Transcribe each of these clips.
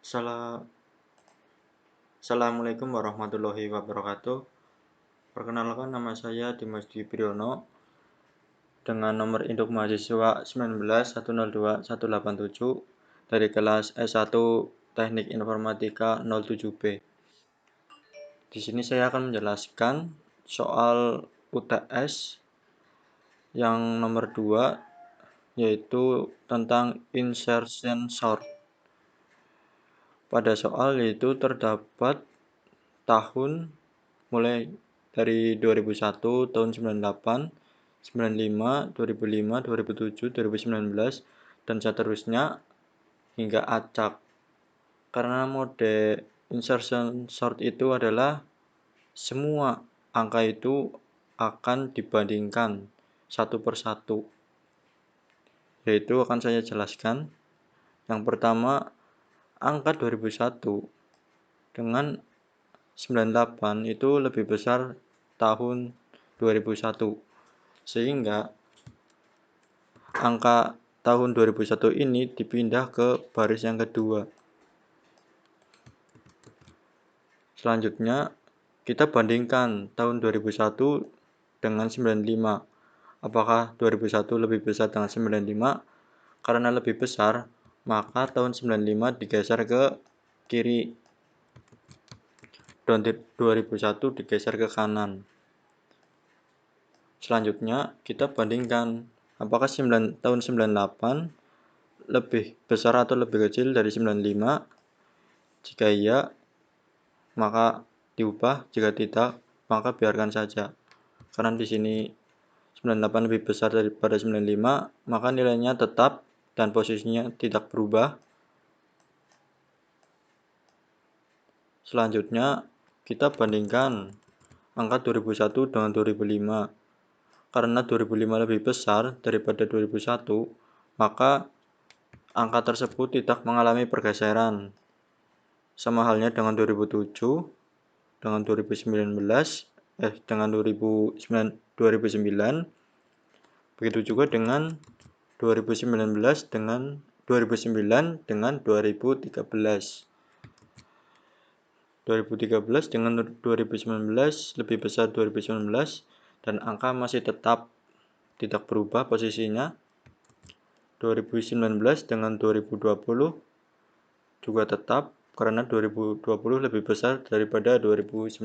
Sala- Assalamualaikum warahmatullahi wabarakatuh. Perkenalkan, nama saya Dimas Dwi Priyono dengan nomor induk mahasiswa 19102187 dari kelas S1 Teknik Informatika 07B. Di sini saya akan menjelaskan soal UTS yang nomor 2, yaitu tentang insertion sort. Pada soal itu terdapat tahun mulai dari 2001, tahun 98, 95, 2005, 2007, 2019, dan seterusnya hingga acak. Karena mode insertion sort itu adalah semua angka itu akan dibandingkan satu per satu. Yaitu akan saya jelaskan. Yang pertama, angka 2001 dengan 98 itu lebih besar tahun 2001, sehingga angka tahun 2001 ini dipindah ke baris yang kedua. Selanjutnya kita bandingkan tahun 2001 dengan 95. Apakah 2001 lebih besar dengan 95? Karena lebih besar, maka tahun 95 digeser ke kiri dan 2001 digeser ke kanan. Selanjutnya kita bandingkan apakah tahun 98 lebih besar atau lebih kecil dari 95. Jika iya, maka diubah, jika tidak, maka biarkan saja. Karena di sini 98 lebih besar daripada 95, maka nilainya tetap dan posisinya tidak berubah. Selanjutnya kita bandingkan angka 2001 dengan 2005. Karena 2005 lebih besar daripada 2001, maka angka tersebut tidak mengalami pergeseran. Sama halnya dengan 2007, dengan 2009, dengan 2009, begitu juga dengan 2019 dengan 2009 dengan 2013. 2013 dengan 2019 lebih besar 2019 dan angka masih tetap tidak berubah posisinya. 2019 dengan 2020 juga tetap karena 2020 lebih besar daripada 2019.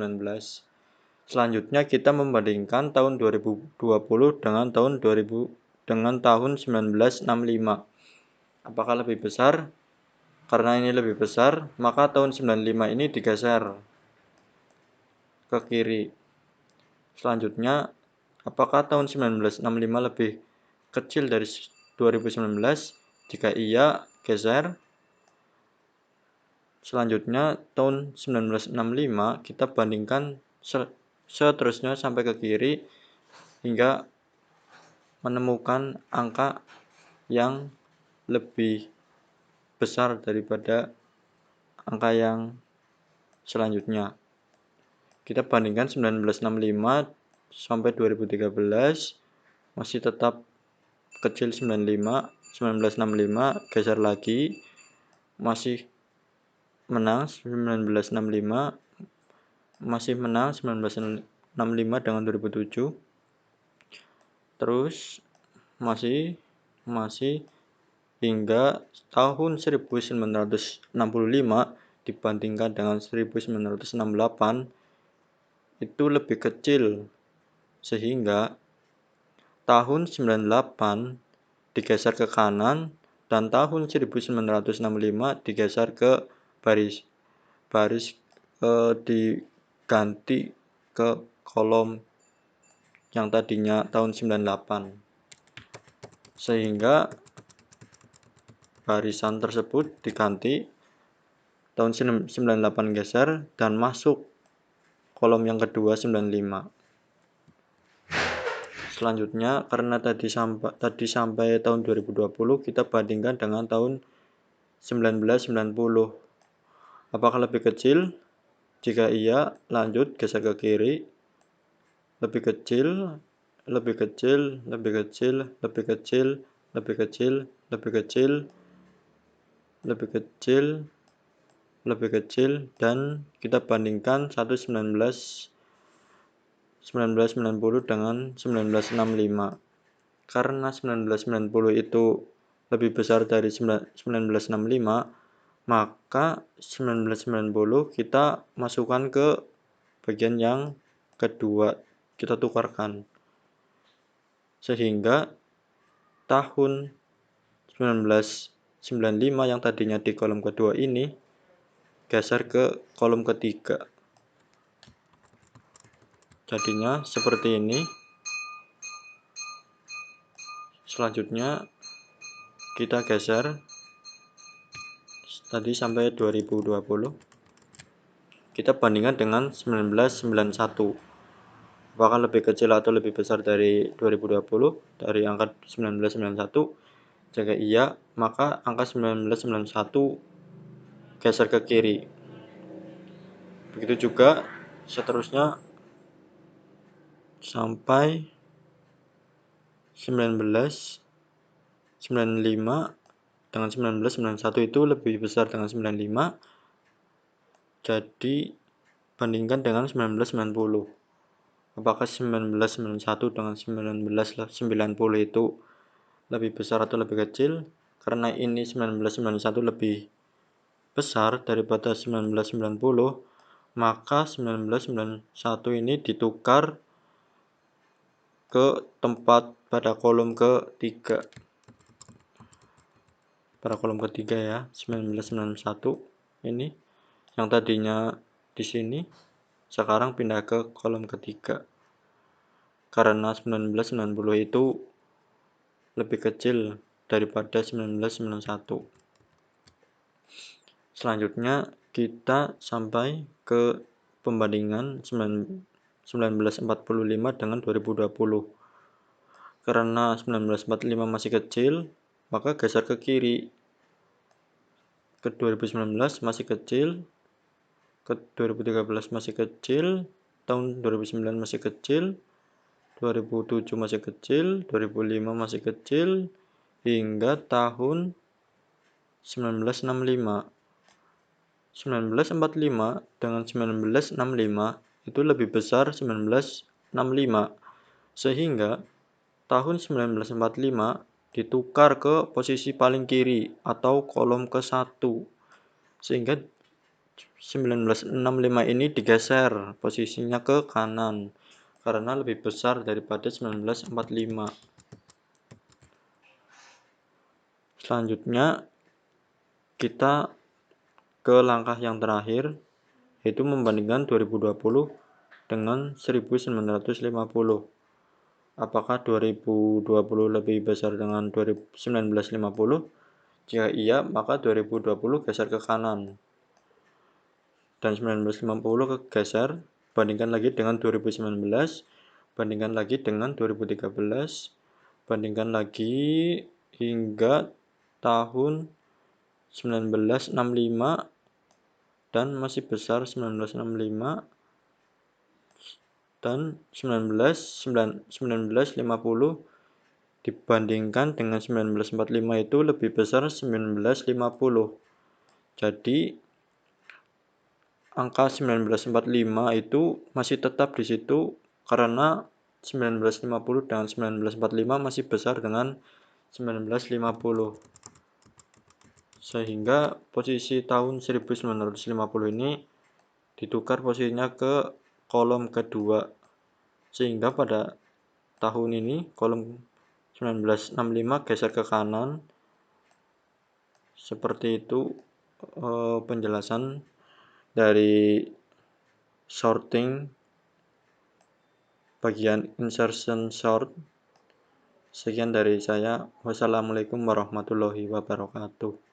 Selanjutnya kita membandingkan tahun 2020 dengan tahun 1965. Apakah lebih besar? Karena ini lebih besar, maka tahun 95 ini digeser ke kiri. Selanjutnya, apakah tahun 1965 lebih kecil dari 2019? Jika iya, geser. Selanjutnya, tahun 1965 kita bandingkan seterusnya sampai ke kiri hingga menemukan angka yang lebih besar daripada angka yang selanjutnya. Kita bandingkan 1965 sampai 2013 masih tetap kecil 1965, geser lagi masih menang 1965, masih menang 1965 dengan 2007. Terus masih hingga tahun 1965 dibandingkan dengan 1968 itu lebih kecil, sehingga tahun 98 digeser ke kanan dan tahun 1965 digeser ke baris diganti ke kolom yang tadinya tahun 98, sehingga barisan tersebut diganti, tahun 98 geser dan masuk kolom yang kedua 95. Selanjutnya, karena tadi sampai tahun 2020, kita bandingkan dengan tahun 1990. Apakah lebih kecil? Jika iya, lanjut geser ke kiri. Lebih kecil, lebih kecil, lebih kecil, lebih kecil, lebih kecil, lebih kecil, lebih kecil, lebih kecil dan kita bandingkan 1990 dengan 1965. Karena 1990 itu lebih besar dari 1965, maka 1990 kita masukkan ke bagian yang kedua, kita tukarkan. Sehingga tahun 1995 yang tadinya di kolom kedua ini geser ke kolom ketiga. Jadinya seperti ini. Selanjutnya kita geser tadi sampai 2020. Kita bandingkan dengan 1991. Apakah lebih kecil atau lebih besar dari 2020 dari angka 1991? Jika iya, maka angka 1991 geser ke kiri. Begitu juga seterusnya sampai 1995 dengan 1991 itu lebih besar dengan 95. Jadi bandingkan dengan 1990. Apakah 1991 dengan 1990 itu lebih besar atau lebih kecil? Karena ini 1991 lebih besar daripada 1990, maka 1991 ini ditukar ke tempat pada kolom ketiga. Pada kolom ketiga ya, 1991 ini yang tadinya di sini sekarang pindah ke kolom ketiga. Karena 1990 itu lebih kecil daripada 1991. Selanjutnya kita sampai ke pembandingan 1945 dengan 2020. Karena 1945 masih kecil, maka geser ke kiri. Ke 2019 masih kecil, ke 2013 masih kecil, tahun 2009 masih kecil, 2007 masih kecil, 2005 masih kecil, hingga tahun 1965. 1945 dengan 1965 itu lebih besar 1965, sehingga tahun 1945 ditukar ke posisi paling kiri atau kolom ke-1, sehingga 1965 ini digeser posisinya ke kanan karena lebih besar daripada 1945. Selanjutnya kita ke langkah yang terakhir, yaitu membandingkan 2020 dengan 1950. Apakah 2020 lebih besar dengan 1950? Jika iya, maka 2020 geser ke kanan dan 1950 geser. Bandingkan lagi dengan 2019, bandingkan lagi dengan 2013, bandingkan lagi hingga tahun 1965 dan masih besar 1965, dan 1950 dibandingkan dengan 1945 itu lebih besar 1950. Jadi angka 1945 itu masih tetap di situ karena 1950 dengan 1945 masih besar dengan 1950. Sehingga posisi tahun 1950 ini ditukar posisinya ke kolom kedua. Sehingga pada tahun ini kolom 1965 geser ke kanan. Seperti itu penjelasan dari sorting bagian insertion sort. Sekian dari saya. Wassalamualaikum warahmatullahi wabarakatuh.